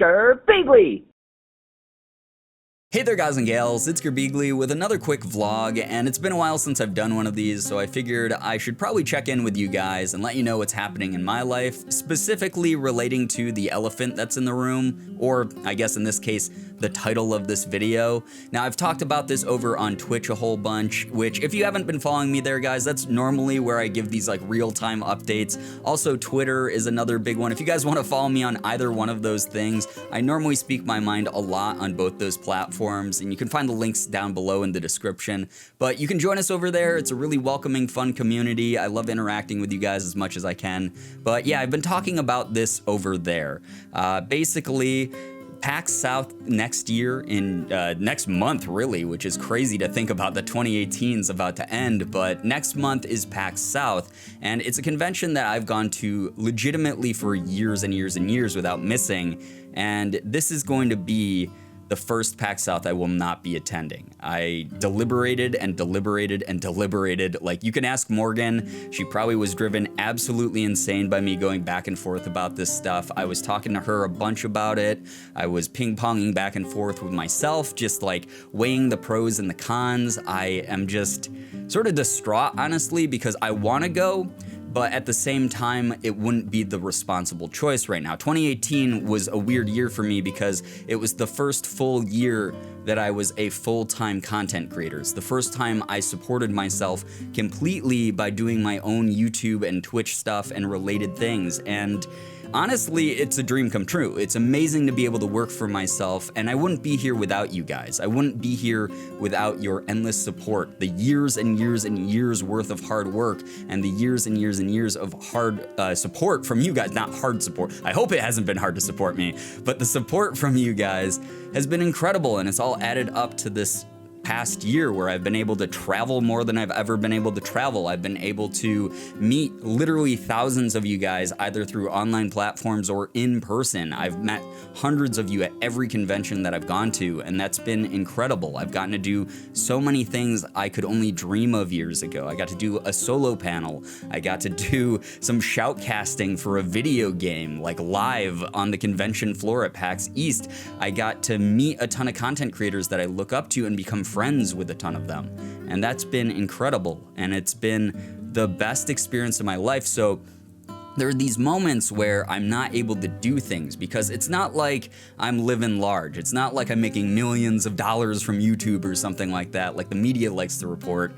Girbeagly! Hey there guys and gals, it's Girbeagly with another quick vlog, and it's been a while since I've done one of these, so I figured I should probably check in with you guys and let you know what's happening in my life, specifically relating to the elephant that's in the room, or I guess in this case, the title of this video. Now I've talked about this over on Twitch a whole bunch, which if you haven't been following me there guys, that's normally where I give these like real-time updates. Also Twitter is another big one. If you guys want to follow me on either one of those things, I normally speak my mind a lot on both those platforms. And you can find the links down below in the description. But you can join us over there. It's a really welcoming, fun community. I love interacting with you guys as much as I can. But yeah, I've been talking about this over there. Basically, PAX South next year, in next month really, which is crazy to think about. The 2018 is about to end, but next month is PAX South, and it's a convention that I've gone to legitimately for years and years and years without missing, and this is going to be the first PAX South I will not be attending. I deliberated and deliberated and deliberated. Like, you can ask Morgan. She probably was driven absolutely insane by me going back and forth about this stuff. I was talking to her a bunch about it. I was ping-ponging back and forth with myself, just like weighing the pros and the cons. I am just sort of distraught, honestly, because I want to go, but at the same time, it wouldn't be the responsible choice right now. 2018 was a weird year for me because it was the first full year that I was a full-time content creator. It's the first time I supported myself completely by doing my own YouTube and Twitch stuff and related things. And honestly, it's a dream come true. It's amazing to be able to work for myself, and I wouldn't be here without you guys. I wouldn't be here without your endless support, the years and years and years worth of hard work, and the years and years and years of hard support from you guys. Not hard support. I hope it hasn't been hard to support me, but the support from you guys has been incredible, and it's all added up to this past year where I've been able to travel more than I've ever been able to travel. I've been able to meet literally thousands of you guys either through online platforms or in person. I've met hundreds of you at every convention that I've gone to, and that's been incredible. I've gotten to do so many things I could only dream of years ago. I got to do a solo panel. I got to do some shoutcasting for a video game, like live on the convention floor at PAX East. I got to meet a ton of content creators that I look up to and become friends with a ton of them, and that's been incredible, and it's been the best experience of my life. So there are these moments where I'm not able to do things because it's not like I'm living large. It's not like I'm making millions of dollars from YouTube or something like that, like the media likes to report.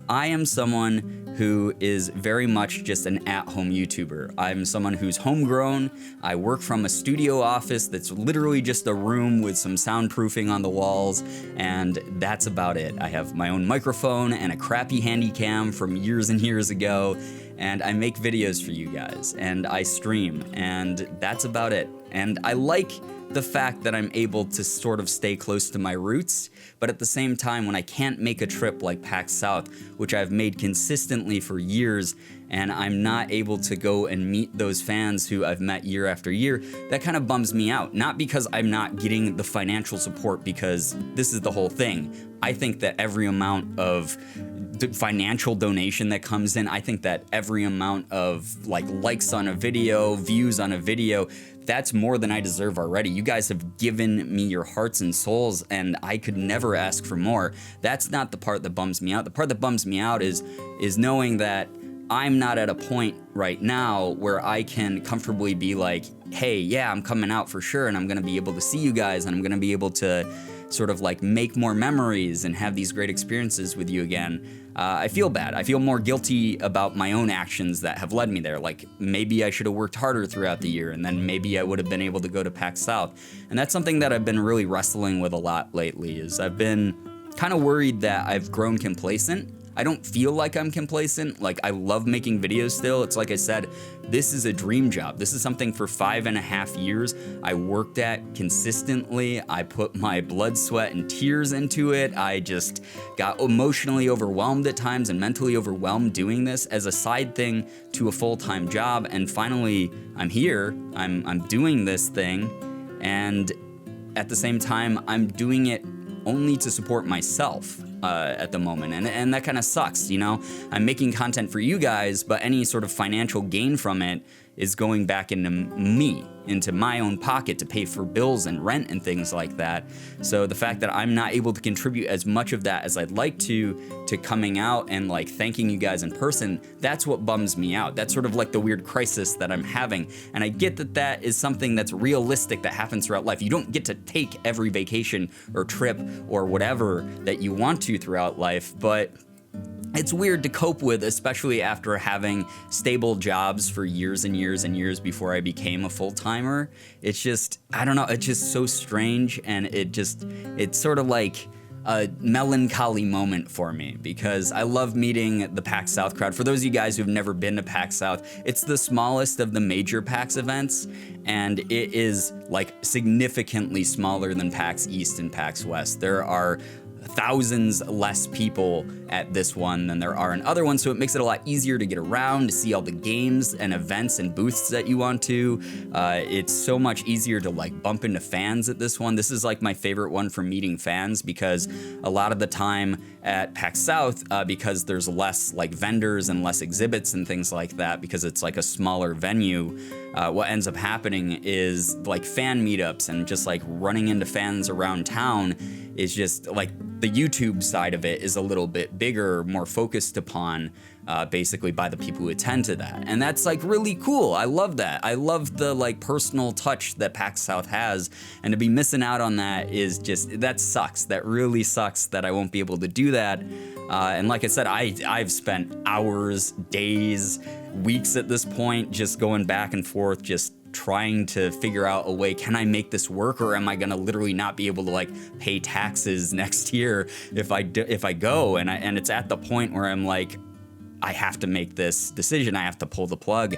I am someone who is very much just an at-home YouTuber. I'm someone who's homegrown. I work from a studio office that's literally just a room with some soundproofing on the walls, and that's about it. I have my own microphone and a crappy handy cam from years and years ago, and I make videos for you guys, and I stream, and that's about it. And I like the fact that I'm able to sort of stay close to my roots, but at the same time, when I can't make a trip like PAX South, which I've made consistently for years, and I'm not able to go and meet those fans who I've met year after year, that kind of bums me out. Not because I'm not getting the financial support, because this is the whole thing. I think that every amount of financial donation that comes in, I think that every amount of likes on a video, views on a video, that's more than I deserve already. You guys have given me your hearts and souls, and I could never ask for more. That's not the part that bums me out. The part that bums me out is knowing that I'm not at a point right now where I can comfortably be like, hey, yeah, I'm coming out for sure, and I'm gonna be able to see you guys, and I'm gonna be able to sort of like make more memories and have these great experiences with you again. I feel bad. I feel more guilty about my own actions that have led me there. Like, maybe I should have worked harder throughout the year, and then maybe I would have been able to go to PAX South. And that's something that I've been really wrestling with a lot lately, is I've been kind of worried that I've grown complacent. I don't feel like I'm complacent. Like, I love making videos still. It's like I said, this is a dream job. This is something for 5.5 years I worked at consistently. I put my blood, sweat, and tears into it. I just got emotionally overwhelmed at times and mentally overwhelmed doing this as a side thing to a full-time job. And finally, I'm here. I'm doing this thing. And at the same time, I'm doing it only to support myself at the moment, and that kind of sucks, you know? I'm making content for you guys, but any sort of financial gain from it is going back into me, into my own pocket to pay for bills and rent and things like that. So the fact that I'm not able to contribute as much of that as I'd like to coming out and like thanking you guys in person, that's what bums me out. That's sort of like the weird crisis that I'm having. And I get that that is something that's realistic that happens throughout life. You don't get to take every vacation or trip or whatever that you want to throughout life, but it's weird to cope with, especially after having stable jobs for years and years and years before I became a full-timer. It's just, I don't know, it's just so strange, and it's sort of like a melancholy moment for me, because I love meeting the PAX South crowd. For those of you guys who've never been to PAX South, it's the smallest of the major PAX events, and it is like significantly smaller than PAX East and PAX West. There are thousands less people at this one than there are in other ones, so it makes it a lot easier to get around, to see all the games and events and booths that you want to. It's so much easier to like bump into fans at this one. This is like my favorite one for meeting fans, because a lot of the time at PAX South, because there's less like vendors and less exhibits and things like that, because it's like a smaller venue, what ends up happening is like fan meetups and just like running into fans around town is just like the YouTube side of it is a little bit bigger, more focused upon basically by the people who attend to that. And that's like really cool. I love that. I love the like personal touch that PAX South has, and to be missing out on that is just, that sucks. That really sucks that I won't be able to do that. And like I said, I've spent hours, days, weeks at this point just going back and forth, just trying to figure out a way, can I make this work, or am I gonna literally not be able to like pay taxes next year if I go? And it's at the point where I'm like, I have to make this decision. I have to pull the plug,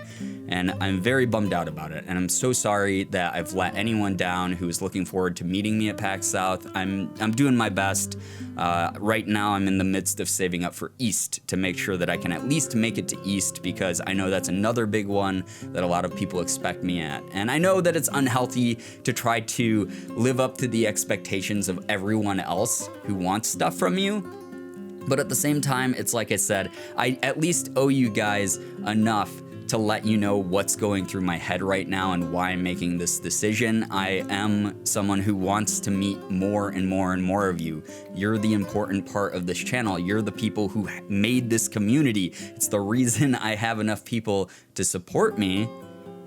and I'm very bummed out about it. And I'm so sorry that I've let anyone down who is looking forward to meeting me at PAX South. I'm doing my best. Right now, I'm in the midst of saving up for East to make sure that I can at least make it to East, because I know that's another big one that a lot of people expect me at. And I know that it's unhealthy to try to live up to the expectations of everyone else who wants stuff from you. But at the same time, it's like I said, I at least owe you guys enough to let you know what's going through my head right now and why I'm making this decision. I am someone who wants to meet more and more and more of you. You're the important part of this channel. You're the people who made this community. It's the reason I have enough people to support me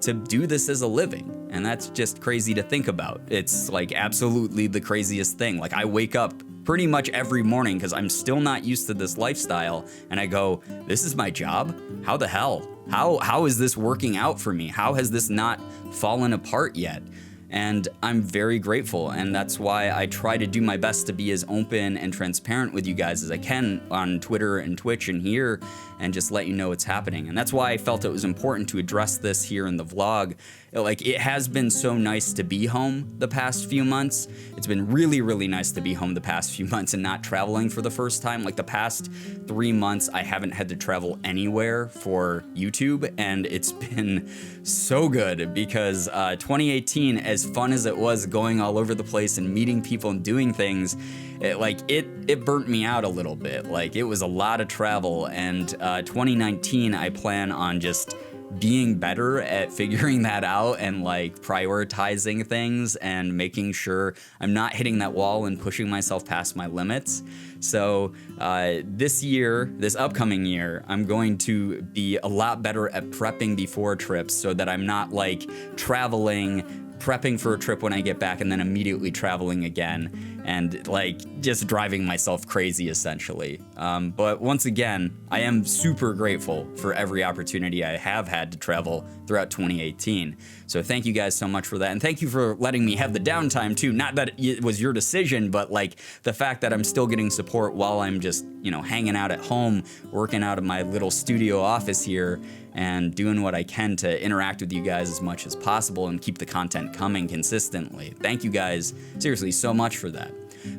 to do this as a living. And that's just crazy to think about. It's like absolutely the craziest thing. Like I wake up pretty much every morning because I'm still not used to this lifestyle, and I go, this is my job? How the hell? How is this working out for me? How has this not fallen apart yet? And I'm very grateful, and that's why I try to do my best to be as open and transparent with you guys as I can on Twitter and Twitch and here, and just let you know what's happening. And that's why I felt it was important to address this here in the vlog. Like, it has been so nice to be home the past few months. It's been really, really nice to be home the past few months and not traveling for the first time. Like the past 3 months, I haven't had to travel anywhere for YouTube, and it's been so good, because 2018, as fun as it was going all over the place and meeting people and doing things, it burnt me out a little bit. Like, it was a lot of travel, and 2019, I plan on just being better at figuring that out and like prioritizing things and making sure I'm not hitting that wall and pushing myself past my limits. So this upcoming year, I'm going to be a lot better at prepping before trips, so that I'm not like prepping for a trip when I get back and then immediately traveling again, and like just driving myself crazy essentially. But once again, I am super grateful for every opportunity I have had to travel throughout 2018. So thank you guys so much for that, and thank you for letting me have the downtime too. Not that it was your decision, but like the fact that I'm still getting support while I'm just, you know, hanging out at home, working out of my little studio office here, and doing what I can to interact with you guys as much as possible and keep the content coming consistently. Thank you guys seriously so much for that.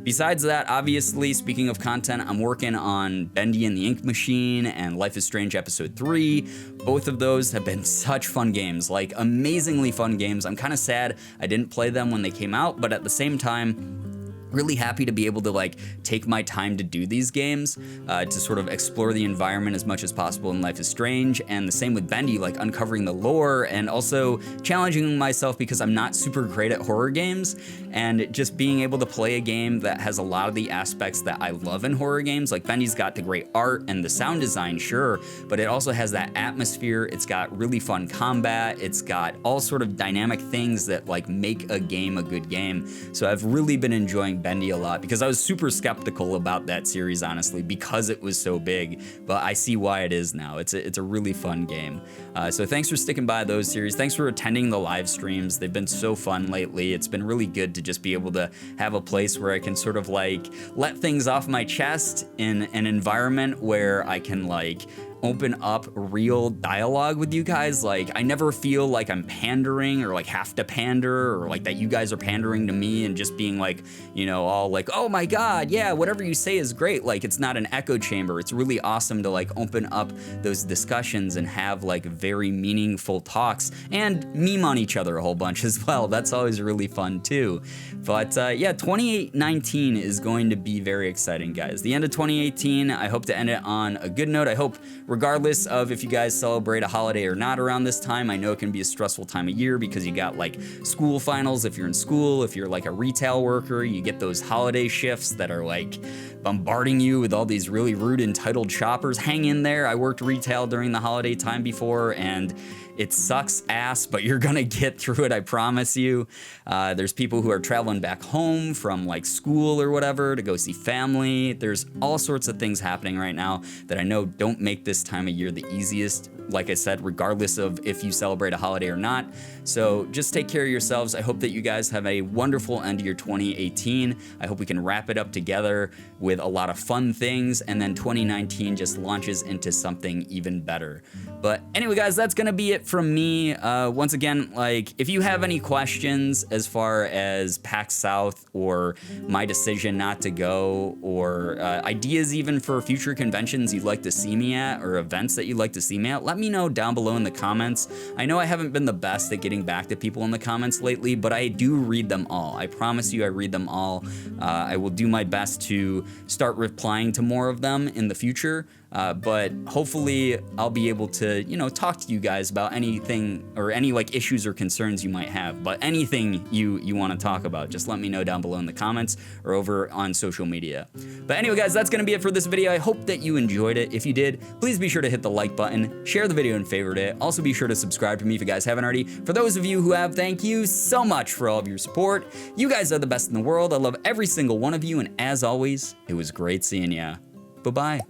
Besides that, obviously, speaking of content, I'm working on Bendy and the Ink Machine and Life is Strange Episode 3. Both of those have been such fun games, like amazingly fun games. I'm kind of sad I didn't play them when they came out, but at the same time, really happy to be able to like take my time to do these games, to sort of explore the environment as much as possible in Life is Strange, and the same with Bendy, like uncovering the lore and also challenging myself because I'm not super great at horror games, and just being able to play a game that has a lot of the aspects that I love in horror games. Like Bendy's got the great art and the sound design, sure, but it also has that atmosphere, it's got really fun combat, it's got all sort of dynamic things that like make a game a good game. So I've really been enjoying Bendy a lot because I was super skeptical about that series, honestly, because it was so big, but I see why it is now. It's a really fun game. So thanks for sticking by those series. Thanks for attending the live streams. They've been so fun lately. It's been really good to just be able to have a place where I can sort of like let things off my chest in an environment where I can like open up real dialogue with you guys. Like, I never feel like I'm pandering or like have to pander or like that you guys are pandering to me and just being like, you know, all like, oh my God, yeah, whatever you say is great. Like, it's not an echo chamber. It's really awesome to like open up those discussions and have like very meaningful talks and meme on each other a whole bunch as well. That's always really fun too. But yeah, 2019 is going to be very exciting, guys. The end of 2018, I hope to end it on a good note. I hope, regardless of if you guys celebrate a holiday or not around this time, I know it can be a stressful time of year because you got like school finals if you're in school, if you're like a retail worker, you get those holiday shifts that are like bombarding you with all these really rude entitled shoppers. Hang in there. I worked retail during the holiday time before, and it sucks ass, but you're gonna get through it, I promise you. There's people who are traveling back home from like school or whatever to go see family. There's all sorts of things happening right now that I know don't make this time of year the easiest, like I said, regardless of if you celebrate a holiday or not. So just take care of yourselves. I hope that you guys have a wonderful end of your 2018. I hope we can wrap it up together with a lot of fun things, and then 2019 just launches into something even better. But anyway, guys, that's gonna be it from me. Once again, like, if you have any questions as far as PAX South or my decision not to go, or ideas even for future conventions you'd like to see me at or events that you'd like to see me at, let me know down below in the comments. I know I haven't been the best at getting back to people in the comments lately, but I do read them all. I promise you I read them all. I will do my best to start replying to more of them in the future. But hopefully I'll be able to, you know, talk to you guys about anything or any like issues or concerns you might have. But anything you want to talk about, just let me know down below in the comments or over on social media. But anyway, guys, that's gonna be it for this video. I hope that you enjoyed it. If you did, please be sure to hit the like button, share the video and favorite it. Also be sure to subscribe to me if you guys haven't already. For those of you who have, thank you so much for all of your support. You guys are the best in the world. I love every single one of you, and as always, it was great seeing ya. Bye-bye.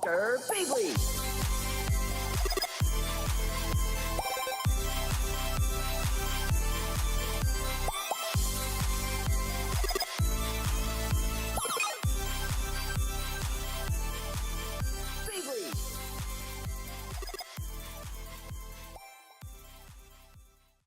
Girbeagly.